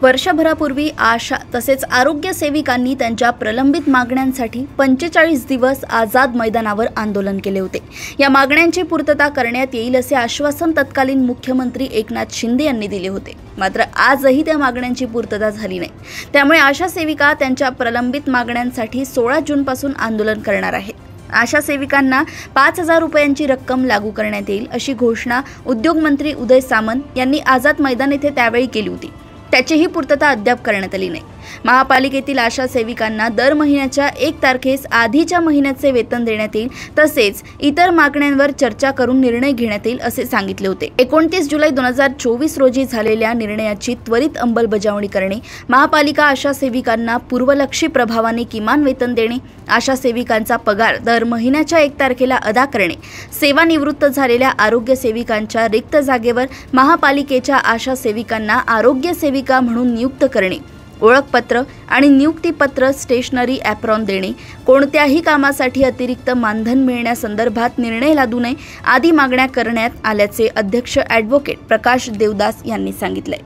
वर्षभरापूर्वी आशा तसेच आरोग्य सेविकांनी त्यांच्या प्रलंबित मागण्यांसाठी 45 दिवस आझाद मैदानावर आंदोलन केले होते। या मागण्यांची पूर्तता करण्यात येईल असे आश्वासन तत्कालीन मुख्यमंत्री एकनाथ शिंदे यांनी दिले होते। मात्र आजही त्या मागण्यांची पूर्तता झाली नाही। त्यामुळे आशा सेविका त्यांच्या प्रलंबित मागण्यांसाठी 16 जून पासून आंदोलन करणार आहेत। आशा सेविकांना 5,000 रुपयांची रक्कम लागू करण्यात येईल अशी घोषणा उद्योग मंत्री उदय सामंत यांनी आझाद मैदान येथे त्यावेळी केली होती। त्याचीही पूर्तता अद्याप करण्यात आली नाही। महापालिकेतील आशा सेविकांना दर महिन्याच्या 1 तारखेस आधीच्या महिन्याचे वेतन देण्यात येईल, तसेच इतर मागण्यांवर चर्चा करून निर्णय घेण्यात येईल असे सांगितले होते। 29 जुलै 2024 रोजी झालेल्या निर्णयाची त्वरित अंमलबजावणी करणे, महापालिका आशा सेविकांना पूर्वलक्षी प्रभावाने किमान वेतन देणे, आशा सेविकांचा पगार दर महिन्याच्या 1 तारखेला अदा करणे, सेवानिवृत्त झालेल्या आरोग्य सेविकांच्या रिक्त जागेवर महापालिकेच्या आशा सेविकांना आरोग्य सेविका म्हणून नियुक्त करणे, ओळखपत्र आणि नियुक्तीपत्र, स्टेशनरी ॲप्रॉन देणे, कोणत्याही कामासाठी अतिरिक्त मानधन मिळण्यासंदर्भात निर्णय लादू नये आदी मागण्या करण्यात आल्याचे अध्यक्ष ॲडव्होकेट प्रकाश देवदास यांनी सांगितले।